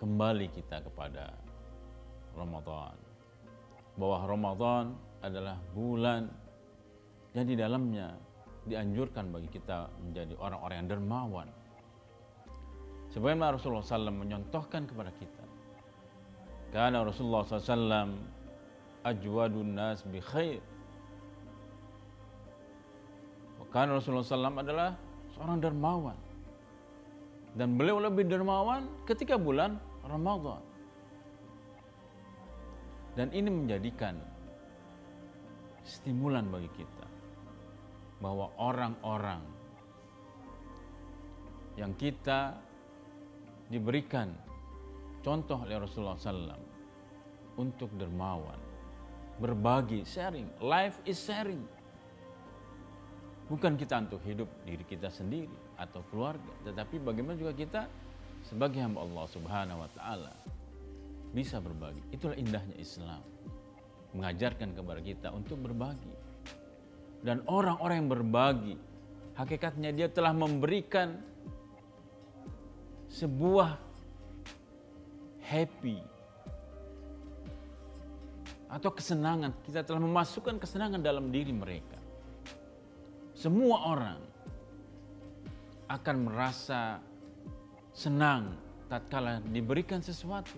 kembali kita kepada Ramadan. Bahwa Ramadan adalah bulan yang di dalamnya dianjurkan bagi kita menjadi orang-orang yang dermawan. Sebagaimana Rasulullah SAW menyontohkan kepada kita. Karena Rasulullah SAW ajwadun nas bi khair. Karena Rasulullah SAW adalah seorang dermawan. Dan beliau lebih dermawan ketika bulan Ramadan. Dan ini menjadikan stimulan bagi kita bahwa orang-orang yang kita diberikan contoh oleh Rasulullah SAW untuk dermawan, berbagi, sharing. Life is sharing. Bukan kita untuk hidup diri kita sendiri atau keluarga, tetapi bagaimana juga kita sebagai hamba Allah Subhanahu wa taala bisa berbagi. Itulah indahnya Islam. Mengajarkan kepada kita untuk berbagi. Dan orang-orang yang berbagi, hakikatnya dia telah memberikan sebuah happy atau kesenangan. Kita telah memasukkan kesenangan dalam diri mereka. Semua orang akan merasa senang tatkala diberikan sesuatu.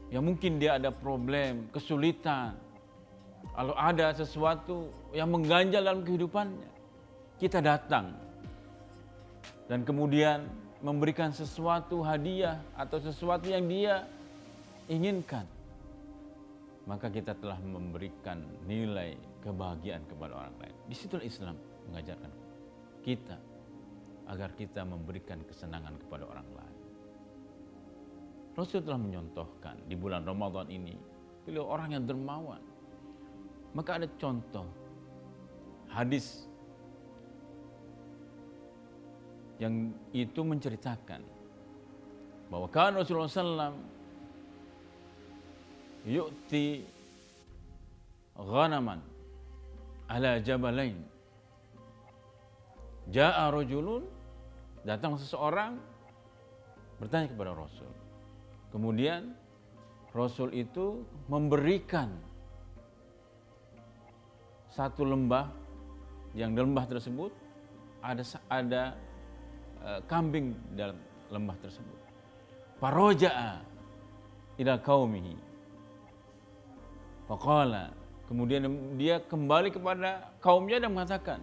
Ya mungkin dia ada problem, kesulitan. Kalau ada sesuatu yang mengganjal dalam kehidupannya, kita datang dan kemudian memberikan sesuatu hadiah atau sesuatu yang dia inginkan. Maka kita telah memberikan nilai kebahagiaan kepada orang lain. Di situlah Islam mengajarkan kita agar kita memberikan kesenangan kepada orang lain. Rasul telah menyontohkan di bulan Ramadan ini, beliau orang yang dermawan. Maka ada contoh hadis yang itu menceritakan bahwa kan Rasulullah SAW yu'ti ghanaman ala jabalain. Ja'a rajulun, datang seseorang bertanya kepada Rasul. Kemudian Rasul itu memberikan satu lembah, yang di lembah tersebut ada kambing dalam lembah tersebut. Faroja'a ila qaumihi. Faqala, kemudian dia kembali kepada kaumnya dan mengatakan,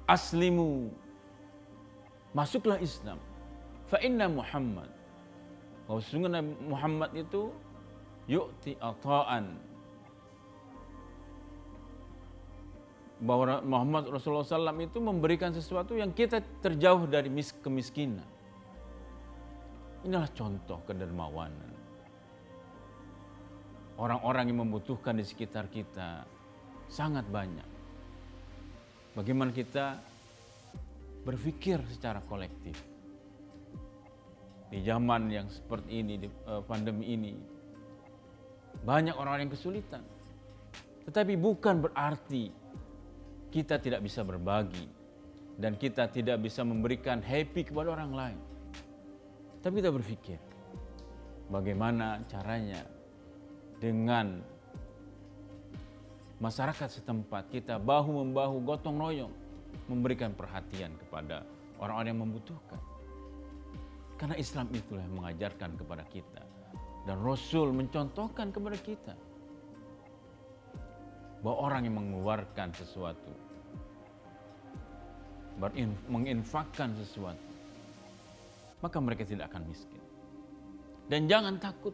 aslimu, masuklah Islam. Fa inna Muhammad, bahwa sesungguhnya Muhammad itu yu'ti ata'an, bahwa Muhammad Rasulullah SAW itu memberikan sesuatu yang kita terjauh dari kemiskinan. Inilah contoh kedermawanan. Orang-orang yang membutuhkan di sekitar kita sangat banyak. Bagaimana kita berpikir secara kolektif. Di zaman yang seperti ini, di pandemi ini, banyak orang-orang yang kesulitan. Tetapi bukan berarti kita tidak bisa berbagi dan kita tidak bisa memberikan happy kepada orang lain. Tapi kita berpikir, bagaimana caranya dengan masyarakat setempat kita bahu-membahu, gotong royong, memberikan perhatian kepada orang-orang yang membutuhkan. Karena Islam itulah yang mengajarkan kepada kita. Dan Rasul mencontohkan kepada kita bahwa orang yang mengeluarkan sesuatu, menginfakkan sesuatu, maka mereka tidak akan miskin. Dan jangan takut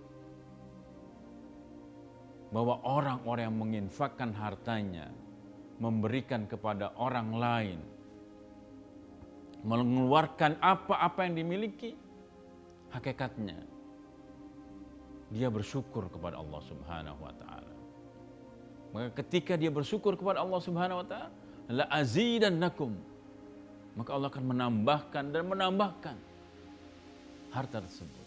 bahwa orang-orang yang menginfakkan hartanya, memberikan kepada orang lain, mengeluarkan apa-apa yang dimiliki, hakikatnya dia bersyukur kepada Allah Subhanahu wa taala. Maka ketika dia bersyukur kepada Allah Subhanahu wa taala, la azidannakum, maka Allah akan menambahkan dan menambahkan harta tersebut.